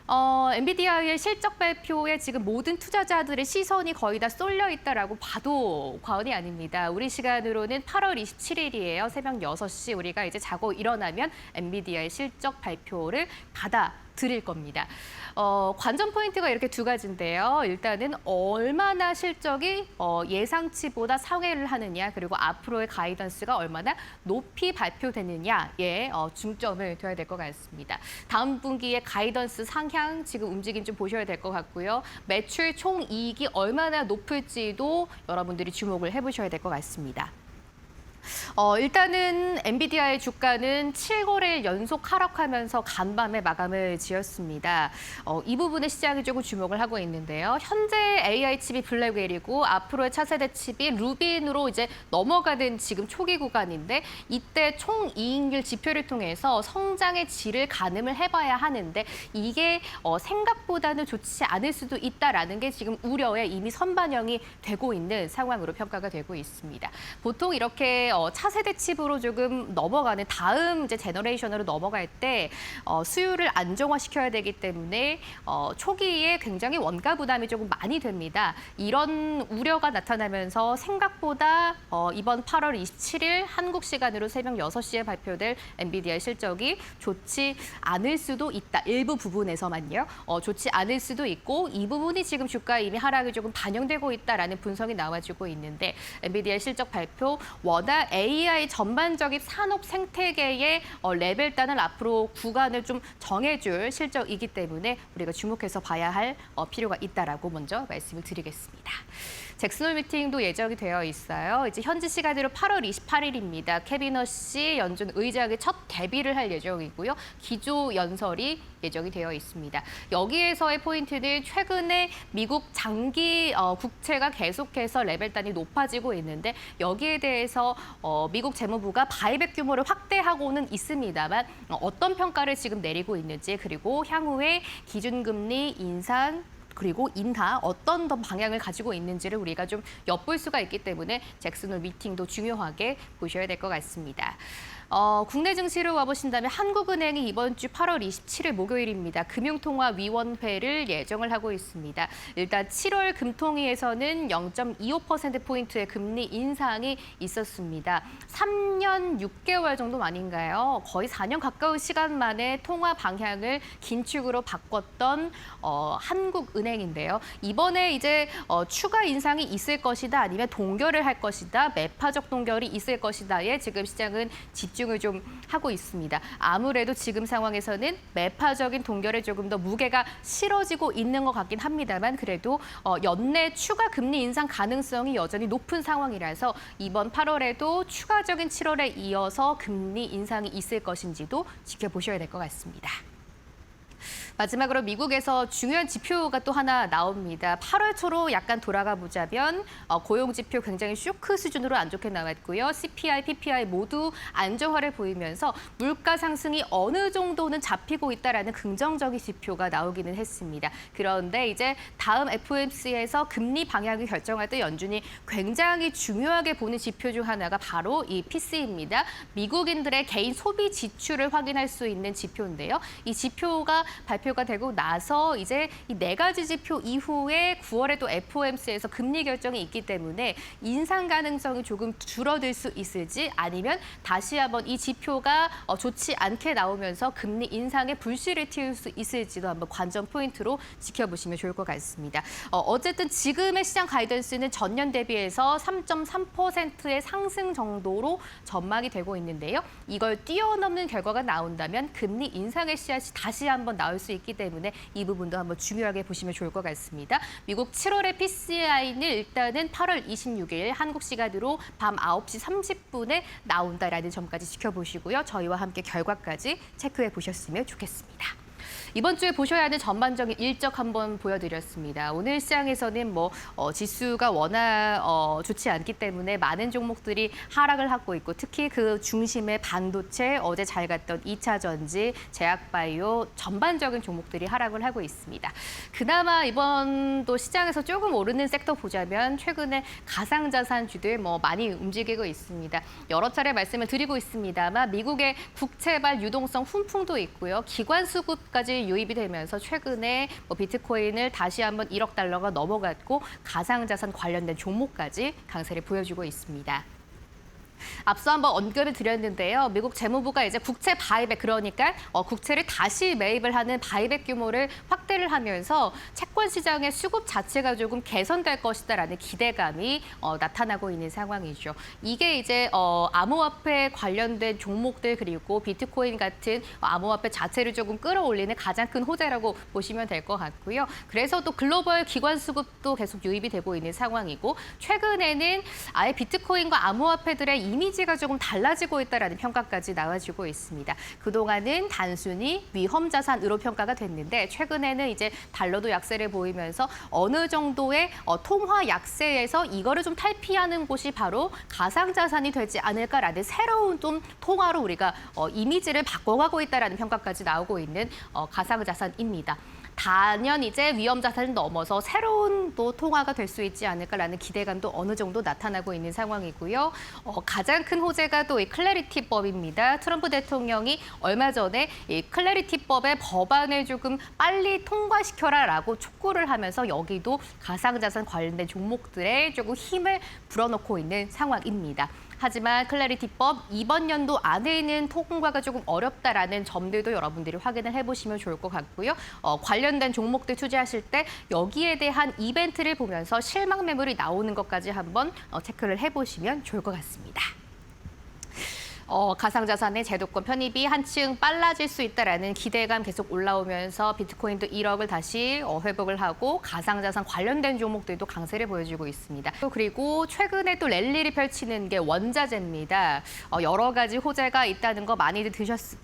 엔비디아의 실적 발표에 지금 모든 투자자들의 시선이 거의 다 쏠려 있다라고 봐도 과언이 아닙니다. 우리 시간으로는 8월 27일이에요. 새벽 6시 우리가 이제 자고 일어나면 엔비디아의 실적 발표를 드릴 겁니다. 관전 포인트가 이렇게 두 가지인데요. 일단은 얼마나 실적이 예상치보다 상회를 하느냐, 그리고 앞으로의 가이던스가 얼마나 높이 발표되느냐에 중점을 둬야 될 것 같습니다. 다음 분기의 가이던스 상향 지금 움직임 좀 보셔야 될 것 같고요. 매출 총이익이 얼마나 높을지도 여러분들이 주목을 해보셔야 될 것 같습니다. 일단은 엔비디아의 주가는 7거래일 연속 하락하면서 간밤에 마감을 지었습니다. 이 부분에 시장이 조금 주목을 하고 있는데요. 현재 AI 칩이 블랙웰이고 앞으로의 차세대 칩이 루빈으로 이제 넘어가는 지금 초기 구간인데 이때 총이익률 지표를 통해서 성장의 질을 가늠을 해봐야 하는데 이게 생각보다는 좋지 않을 수도 있다라는 게 지금 우려에 이미 선반영이 되고 있는 상황으로 평가가 되고 있습니다. 보통 이렇게 차세대 칩으로 조금 넘어가는 다음 이제 제너레이션으로 넘어갈 때 수요를 안정화시켜야 되기 때문에 초기에 굉장히 원가 부담이 조금 많이 됩니다. 이런 우려가 나타나면서 생각보다 이번 8월 27일 한국 시간으로 새벽 6시에 발표될 엔비디아의 실적이 좋지 않을 수도 있다. 일부 부분에서만요. 좋지 않을 수도 있고 이 부분이 지금 주가 이미 하락이 조금 반영되고 있다라는 분석이 나와주고 있는데 엔비디아의 실적 발표 워낙 AI 전반적인 산업 생태계의 레벨단을 앞으로 구간을 좀 정해줄 실적이기 때문에 우리가 주목해서 봐야 할 필요가 있다라고 먼저 말씀을 드리겠습니다. 잭슨홀 미팅도 예정이 되어 있어요. 이제 현지 시간으로 8월 28일입니다. 캐비너시 연준 의장의 첫 데뷔를 할 예정이고요. 기조 연설이 예정이 되어 있습니다. 여기에서의 포인트는 최근에 미국 장기 국채가 계속해서 레벨단이 높아지고 있는데 여기에 대해서 미국 재무부가 바이백 규모를 확대하고는 있습니다만 어떤 평가를 지금 내리고 있는지 그리고 향후에 기준금리 인상 그리고 인하 어떤 더 방향을 가지고 있는지를 우리가 좀 엿볼 수가 있기 때문에 잭슨홀 미팅도 중요하게 보셔야 될 것 같습니다. 국내 증시로 와보신다면 한국은행이 이번 주 8월 27일 목요일입니다. 금융통화위원회를 예정을 하고 있습니다. 일단 7월 금통위에서는 0.25%포인트의 금리 인상이 있었습니다. 3년 6개월 정도 아닌가요? 거의 4년 가까운 시간 만에 통화 방향을 긴축으로 바꿨던 한국은행인데요. 이번에 이제 추가 인상이 있을 것이다 아니면 동결을 할 것이다 매파적 동결이 있을 것이다에 지금 시장은 집중을 좀 하고 있습니다. 아무래도 지금 상황에서는 매파적인 동결에 조금 더 무게가 실어지고 있는 것 같긴 합니다만 그래도 연내 추가 금리 인상 가능성이 여전히 높은 상황이라서 이번 8월에도 추가적인 7월에 이어서 금리 인상이 있을 것인지도 지켜보셔야 될 것 같습니다. 마지막으로 미국에서 중요한 지표가 또 하나 나옵니다. 8월 초로 약간 돌아가 보자면 고용 지표 굉장히 쇼크 수준으로 안 좋게 나왔고요. CPI, PPI 모두 안정화를 보이면서 물가 상승이 어느 정도는 잡히고 있다라는 긍정적인 지표가 나오기는 했습니다. 그런데 이제 다음 FOMC에서 금리 방향을 결정할 때 연준이 굉장히 중요하게 보는 지표 중 하나가 바로 이 PC입니다. 미국인들의 개인 소비 지출을 확인할 수 있는 지표인데요. 이 지표가 발표가 되고 나서 이제 이 네 가지 지표 이후에 9월에 또 FOMC에서 금리 결정이 있기 때문에 인상 가능성이 조금 줄어들 수 있을지 아니면 다시 한번 이 지표가 좋지 않게 나오면서 금리 인상에 불씨를 틔울 수 있을지도 한번 관전 포인트로 지켜보시면 좋을 것 같습니다. 어쨌든 지금의 시장 가이던스는 전년 대비해서 3.3%의 상승 정도로 전망이 되고 있는데요. 이걸 뛰어넘는 결과가 나온다면 금리 인상의 씨앗이 다시 한번 나올 수 있기 때문에 이 부분도 한번 중요하게 보시면 좋을 것 같습니다. 미국 7월의 PCI는 일단은 8월 26일 한국 시간으로 밤 9시 30분에 나온다라는 점까지 지켜보시고요. 저희와 함께 결과까지 체크해 보셨으면 좋겠습니다. 이번 주에 보셔야 하는 전반적인 일정 한번 보여드렸습니다. 오늘 시장에서는 지수가 워낙 좋지 않기 때문에 많은 종목들이 하락을 하고 있고 특히 그 중심의 반도체, 어제 잘 갔던 2차 전지, 제약바이오 전반적인 종목들이 하락을 하고 있습니다. 그나마 이번도 시장에서 조금 오르는 섹터 보자면 최근에 가상자산주들 많이 움직이고 있습니다. 여러 차례 말씀을 드리고 있습니다만 미국의 국채발 유동성 훈풍도 있고요. 기관 수급까지 주까지 유입이 되면서 최근에 뭐 비트코인을 다시 한번 1억 달러가 넘어갔고 가상자산 관련된 종목까지 강세를 보여주고 있습니다. 앞서 한번 언급을 드렸는데요. 미국 재무부가 이제 국채 바이백, 그러니까 국채를 다시 매입을 하는 바이백 규모를 확대를 하면서 채권 시장의 수급 자체가 조금 개선될 것이다라는 기대감이 나타나고 있는 상황이죠. 이게 이제 암호화폐 관련된 종목들 그리고 비트코인 같은 암호화폐 자체를 조금 끌어올리는 가장 큰 호재라고 보시면 될 것 같고요. 그래서 또 글로벌 기관 수급도 계속 유입이 되고 있는 상황이고 최근에는 아예 비트코인과 암호화폐들의 이미지가 조금 달라지고 있다라는 평가까지 나와주고 있습니다. 그동안은 단순히 위험 자산으로 평가가 됐는데 최근에는 이제 달러도 약세를 보이면서 어느 정도의 통화 약세에서 이거를 좀 탈피하는 곳이 바로 가상 자산이 되지 않을까라는 새로운 좀 통화로 우리가 이미지를 바꿔가고 있다라는 평가까지 나오고 있는 가상 자산입니다. 단연 이제 위험 자산을 넘어서 새로운 또 통화가 될 수 있지 않을까라는 기대감도 어느 정도 나타나고 있는 상황이고요. 가장 큰 호재가 또 이 클래리티법입니다. 트럼프 대통령이 얼마 전에 이 클래리티법의 법안을 조금 빨리 통과시켜라라고 촉구를 하면서 여기도 가상자산 관련된 종목들에 조금 힘을 불어넣고 있는 상황입니다. 하지만 클래리티법 이번 연도 안에는 통과가 조금 어렵다라는 점들도 여러분들이 확인을 해보시면 좋을 것 같고요. 관련된 종목들 투자하실 때 여기에 대한 이벤트를 보면서 실망 매물이 나오는 것까지 한번 체크를 해보시면 좋을 것 같습니다. 가상자산의 제도권 편입이 한층 빨라질 수 있다라는 기대감 계속 올라오면서 비트코인도 1억을 다시 회복을 하고 가상자산 관련된 종목들도 강세를 보여주고 있습니다. 그리고 최근에 또 랠리를 펼치는 게 원자재입니다. 여러 가지 호재가 있다는 거 많이들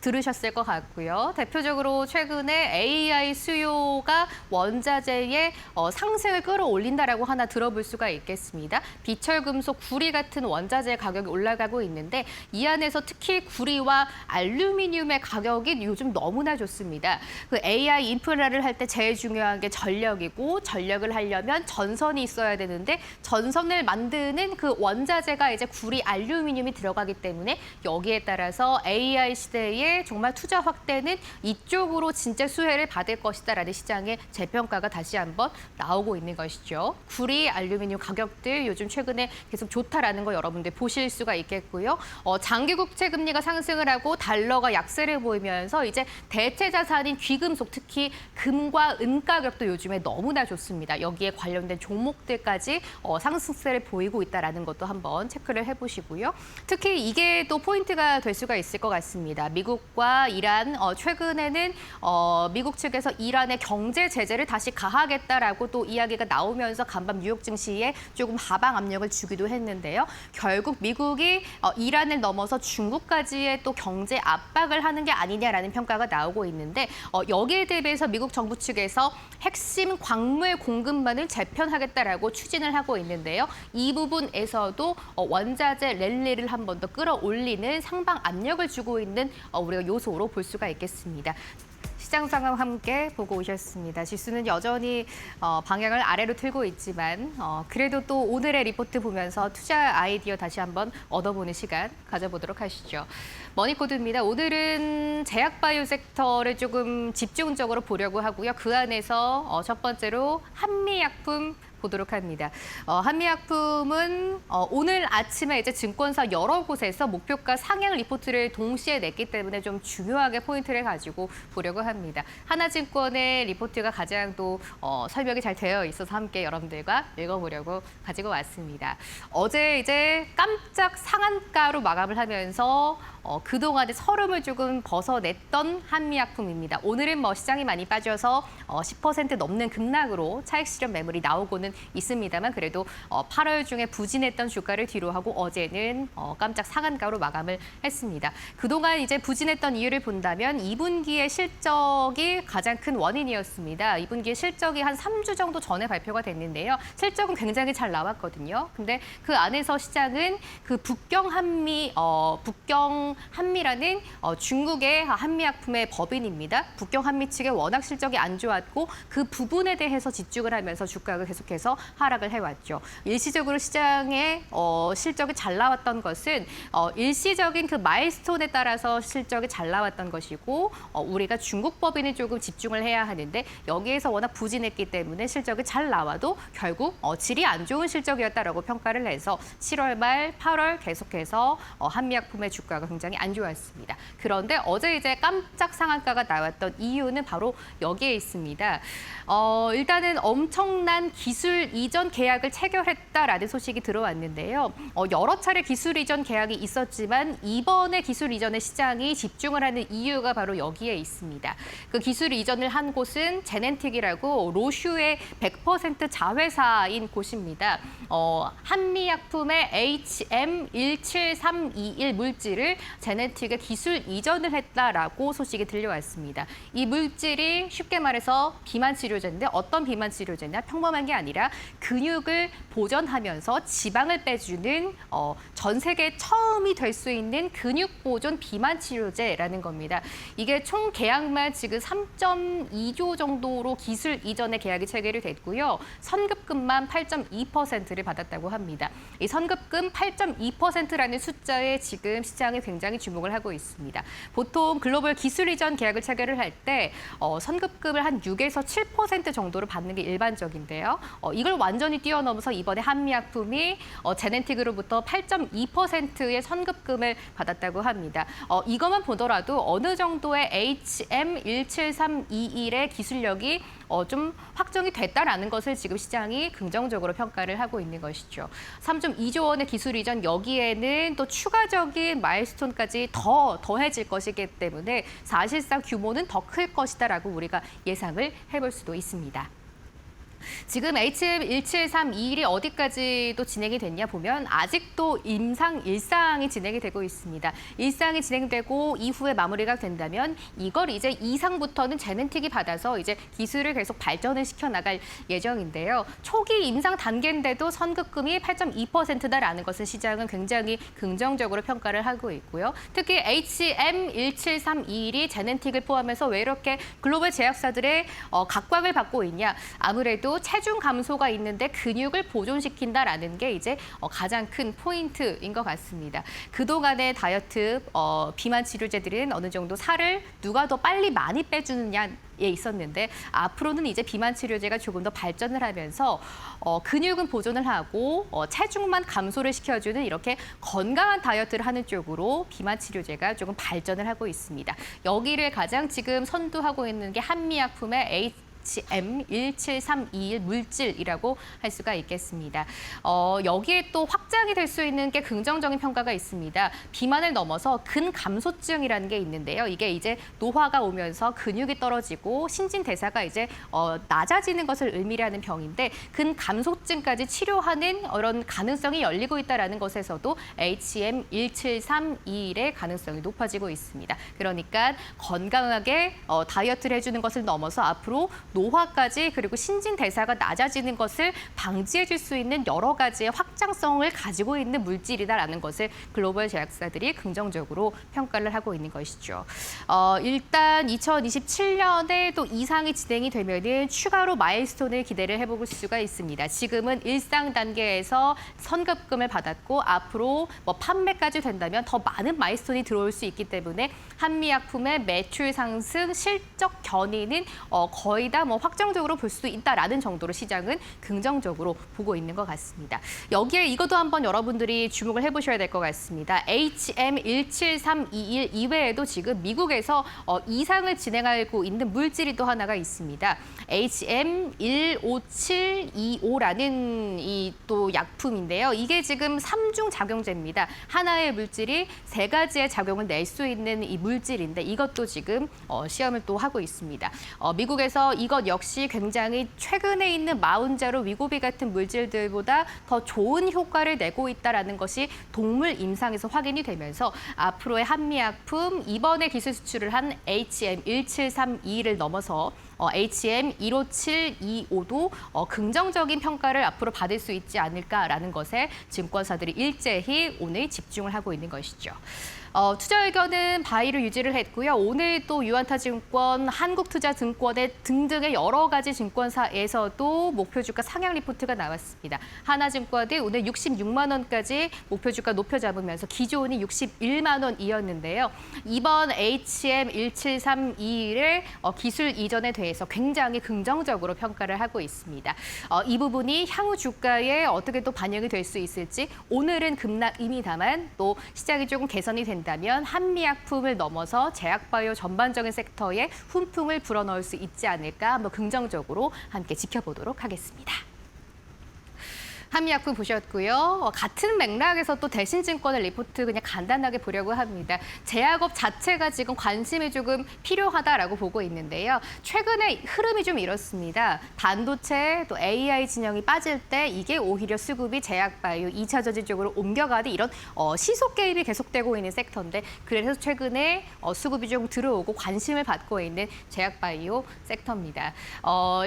들으셨을 것 같고요. 대표적으로 최근에 AI 수요가 원자재의 상승을 끌어올린다라고 하나 들어볼 수가 있겠습니다. 비철금속, 구리 같은 원자재 가격이 올라가고 있는데 이 안에서 특히 구리와 알루미늄의 가격이 요즘 너무나 좋습니다. 그 AI 인프라를 할 때 제일 중요한 게 전력이고 전력을 하려면 전선이 있어야 되는데 전선을 만드는 그 원자재가 이제 구리, 알루미늄이 들어가기 때문에 여기에 따라서 AI 시대에 정말 투자 확대는 이쪽으로 진짜 수혜를 받을 것이다라는 시장의 재평가가 다시 한번 나오고 있는 것이죠. 구리, 알루미늄 가격들 요즘 최근에 계속 좋다라는 거 여러분들 보실 수가 있겠고요. 장기 국채 금리가 상승을 하고 달러가 약세를 보이면서 이제 대체 자산인 귀금속, 특히 금과 은 가격도 요즘에 너무나 좋습니다. 여기에 관련된 종목들까지 상승세를 보이고 있다는 것도 한번 체크를 해보시고요. 특히 이게 또 포인트가 될 수가 있을 것 같습니다. 미국과 이란, 최근에는 미국 측에서 이란의 경제 제재를 다시 가하겠다라고 또 이야기가 나오면서 간밤 뉴욕 증시에 조금 하방 압력을 주기도 했는데요. 결국 미국이 이란을 넘어서 중국까지의 또 경제 압박을 하는 게 아니냐라는 평가가 나오고 있는데 여기에 대비해서 미국 정부 측에서 핵심 광물 공급만을 재편하겠다라고 추진을 하고 있는데요. 이 부분에서도 원자재 랠리를 한 번 더 끌어올리는 상방 압력을 주고 있는 우리가 요소로 볼 수가 있겠습니다. 시장 상황 함께 보고 오셨습니다. 지수는 여전히 방향을 아래로 틀고 있지만 그래도 또 오늘의 리포트 보면서 투자 아이디어 다시 한번 얻어보는 시간 가져보도록 하시죠. 머니코드입니다. 오늘은 제약바이오 섹터를 조금 집중적으로 보려고 하고요. 그 안에서 첫 번째로 한미약품 보도록 합니다. 한미약품은 오늘 아침에 이제 증권사 여러 곳에서 목표가 상향 리포트를 동시에 냈기 때문에 좀 중요하게 포인트를 가지고 보려고 합니다. 하나증권의 리포트가 가장 또 설명이 잘 되어 있어서 함께 여러분들과 읽어보려고 가지고 왔습니다. 어제 이제 깜짝 상한가로 마감을 하면서 그동안의 서름을 조금 벗어냈던 한미약품입니다. 오늘은 뭐 시장이 많이 빠져서 10% 넘는 급락으로 차익 실현 매물이 나오고는 있습니다만 그래도 8월 중에 부진했던 주가를 뒤로하고 어제는 깜짝 상한가로 마감을 했습니다. 그동안 이제 부진했던 이유를 본다면 2분기의 실적이 가장 큰 원인이었습니다. 2분기의 실적이 한 3주 정도 전에 발표가 됐는데요. 실적은 굉장히 잘 나왔거든요. 근데 그 안에서 시장은 그 북경 한미라는 중국의 한미약품의 법인입니다. 북경 한미 측의 워낙 실적이 안 좋았고 그 부분에 대해서 집중을 하면서 주가가 계속해서 계속해서 하락을 해왔죠. 일시적으로 시장에 실적이 잘 나왔던 것은 일시적인 그 마일스톤에 따라서 실적이 잘 나왔던 것이고 우리가 중국 법인에 조금 집중을 해야 하는데 여기에서 워낙 부진했기 때문에 실적이 잘 나와도 결국 질이 안 좋은 실적이었다라고 평가를 해서 7월 말 8월 계속해서 한미약품의 주가가 굉장히 안 좋았습니다. 그런데 어제 이제 깜짝 상한가가 나왔던 이유는 바로 여기에 있습니다. 일단은 엄청난 기술 이전 계약을 체결했다라는 소식이 들어왔는데요. 여러 차례 기술 이전 계약이 있었지만 이번에 기술 이전의 시장이 집중을 하는 이유가 바로 여기에 있습니다. 그 기술 이전을 한 곳은 제넨틱이라고 로슈의 100% 자회사인 곳입니다. 한미약품의 HM17321 물질을 제넨틱에 기술 이전을 했다라고 소식이 들려왔습니다. 이 물질이 쉽게 말해서 비만 치료제인데 어떤 비만 치료제냐? 평범한 게 아니라 근육을 보존하면서 지방을 빼주는 전 세계 처음이 될 수 있는 근육 보존 비만 치료제라는 겁니다. 이게 총 계약만 지금 3.2조 정도로 기술 이전의 계약이 체결이 됐고요. 선급금만 8.2%를 받았다고 합니다. 이 선급금 8.2%라는 숫자에 지금 시장이 굉장히 주목을 하고 있습니다. 보통 글로벌 기술 이전 계약을 체결을 할 때 선급금을 한 6에서 7% 정도로 받는 게 일반적인데요. 이걸 완전히 뛰어넘어서 이번에 한미약품이 제넨틱으로부터 8.2%의 선급금을 받았다고 합니다. 이것만 보더라도 어느 정도의 HM17321의 기술력이 좀 확정이 됐다라는 것을 지금 시장이 긍정적으로 평가를 하고 있는 것이죠. 3.2조 원의 기술 이전 여기에는 또 추가적인 마일스톤까지 더해질 것이기 때문에 사실상 규모는 더 클 것이다라고 우리가 예상을 해볼 수도 있습니다. 지금 HM17321이 어디까지도 진행이 됐냐 보면 아직도 일상이 진행이 되고 있습니다. 일상이 진행되고 이후에 마무리가 된다면 이걸 이제 이상부터는 제넨틱이 받아서 이제 기술을 계속 발전을 시켜나갈 예정인데요. 초기 임상 단계인데도 선급금이 8.2%다라는 것은 시장은 굉장히 긍정적으로 평가를 하고 있고요. 특히 HM17321이 제넨틱을 포함해서 왜 이렇게 글로벌 제약사들의 각광을 받고 있냐. 아무래도 체중 감소가 있는데 근육을 보존시킨다라는 게 이제 가장 큰 포인트인 것 같습니다. 그동안의 다이어트 비만 치료제들은 어느 정도 살을 누가 더 빨리 많이 빼주느냐에 있었는데 앞으로는 이제 비만 치료제가 조금 더 발전을 하면서 근육은 보존을 하고 체중만 감소를 시켜주는 이렇게 건강한 다이어트를 하는 쪽으로 비만 치료제가 조금 발전을 하고 있습니다. 여기를 가장 지금 선두하고 있는 게 한미약품의 HM17321 물질이라고 할 수가 있겠습니다. 여기에 또 확장이 될 수 있는 게 긍정적인 평가가 있습니다. 비만을 넘어서 근감소증이라는 게 있는데요. 이게 이제 노화가 오면서 근육이 떨어지고 신진대사가 이제 낮아지는 것을 의미하는 병인데 근감소증까지 치료하는 이런 가능성이 열리고 있다는 것에서도 HM17321의 가능성이 높아지고 있습니다. 그러니까 건강하게 다이어트를 해주는 것을 넘어서 앞으로 노화까지 그리고 신진대사가 낮아지는 것을 방지해줄 수 있는 여러 가지의 확장성을 가지고 있는 물질이다라는 것을 글로벌 제약사들이 긍정적으로 평가를 하고 있는 것이죠. 일단 2027년에 또 이상이 진행이 되면은 추가로 마일스톤을 기대를 해볼 수가 있습니다. 지금은 일상 단계에서 선급금을 받았고 앞으로 판매까지 된다면 더 많은 마일스톤이 들어올 수 있기 때문에 한미약품의 매출 상승, 실적 견인은 거의 다 확정적으로 볼 수도 있다라는 정도로 시장은 긍정적으로 보고 있는 것 같습니다. 여기에 이것도 한번 여러분들이 주목을 해보셔야 될 것 같습니다. HM17321 이외에도 지금 미국에서 이상을 진행하고 있는 물질이 또 하나가 있습니다. HM15725라는 이 또 약품인데요. 이게 지금 3중 작용제입니다. 하나의 물질이 3가지의 작용을 낼 수 있는 이 물질인데 이것도 지금 시험을 또 하고 있습니다. 미국에서 이것 역시 굉장히 최근에 있는 마운자로 위고비 같은 물질들보다 더 좋은 효과를 내고 있다는 것이 동물 임상에서 확인이 되면서 앞으로의 한미약품 이번에 기술 수출을 한 HM17321을 넘어서 HM15725도 긍정적인 평가를 앞으로 받을 수 있지 않을까라는 것에 증권사들이 일제히 오늘 집중을 하고 있는 것이죠. 투자 의견은 바이로 유지를 했고요. 오늘 또 유안타증권, 한국투자증권의 등등의 여러 가지 증권사에서도 목표 주가 상향 리포트가 나왔습니다. 하나증권이 오늘 66만 원까지 목표 주가 높여 잡으면서 기존이 61만 원이었는데요. 이번 HM1732를 기술 이전에 대해서 굉장히 긍정적으로 평가를 하고 있습니다. 이 부분이 향후 주가에 어떻게 또 반영이 될 수 있을지 오늘은 급락입니다만 또 시장이 조금 개선이 된다면 한미약품을 넘어서 제약바이오 전반적인 섹터에 훈풍을 불어넣을 수 있지 않을까 한번 긍정적으로 함께 지켜보도록 하겠습니다. 한미약품 보셨고요. 같은 맥락에서 또 대신증권의 리포트 그냥 간단하게 보려고 합니다. 제약업 자체가 지금 관심이 조금 필요하다라고 보고 있는데요. 최근에 흐름이 좀 이렇습니다. 반도체 또 AI 진영이 빠질 때 이게 오히려 수급이 제약바이오 2차 전지 쪽으로 옮겨가는 이런 시속 게임이 계속되고 있는 섹터인데 그래서 최근에 수급이 좀 들어오고 관심을 받고 있는 제약바이오 섹터입니다.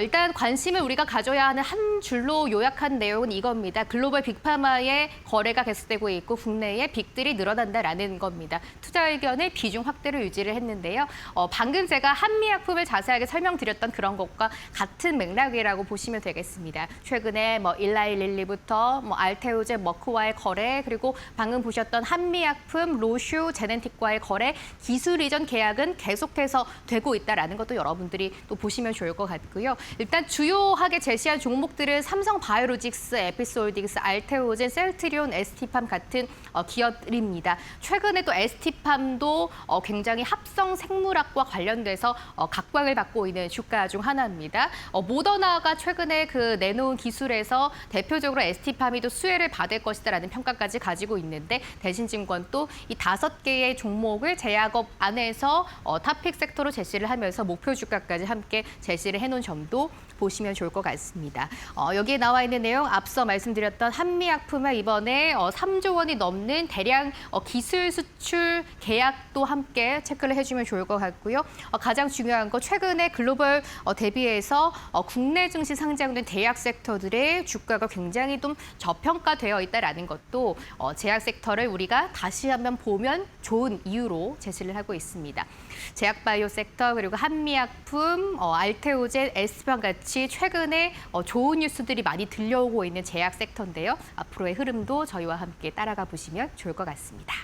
일단 관심을 우리가 가져야 하는 한 줄로 요약한 내용은 이겁니다. 글로벌 빅파마의 거래가 계속되고 있고 국내에 빅들이 늘어난다라는 겁니다. 투자 의견의 비중 확대를 유지를 했는데요. 방금 제가 한미약품을 자세하게 설명드렸던 그런 것과 같은 맥락이라고 보시면 되겠습니다. 최근에 일라이릴리부터 알테오제, 머크와의 거래 그리고 방금 보셨던 한미약품, 로슈, 제넨틱과의 거래, 기술 이전 계약은 계속해서 되고 있다라는 것도 여러분들이 또 보시면 좋을 것 같고요. 일단 주요하게 제시한 종목들은 삼성바이오로직스, 에피솔딩스, 알테오젠, 셀트리온, ST팜 같은 기업들입니다. 최근에 또 ST팜도 굉장히 합성 생물학과 관련돼서 각광을 받고 있는 주가 중 하나입니다. 모더나가 최근에 그 내놓은 기술에서 대표적으로 ST팜이 또 수혜를 받을 것이다라는 평가까지 가지고 있는데 대신증권도 이 5개의 종목을 제약업 안에서 탑픽 섹터로 제시를 하면서 목표 주가까지 함께 제시를 해놓은 점도 보시면 좋을 것 같습니다. 여기에 나와 있는 내용 앞서 말씀드렸던 한미약품의 이번에 3조 원이 넘는 대량 기술 수출 계약도 함께 체크를 해주면 좋을 것 같고요. 가장 중요한 거 최근에 글로벌 대비해서 국내 증시 상장된 대학 섹터들의 주가가 굉장히 좀 저평가되어 있다라는 것도 제약 섹터를 우리가 다시 한번 보면 좋은 이유로 제시를 하고 있습니다. 제약바이오 섹터 그리고 한미약품, 알테오젠, 에스팜 같이 최근에 좋은 뉴스들이 많이 들려오고 있는 제약 섹터인데요. 앞으로의 흐름도 저희와 함께 따라가 보시면 좋을 것 같습니다.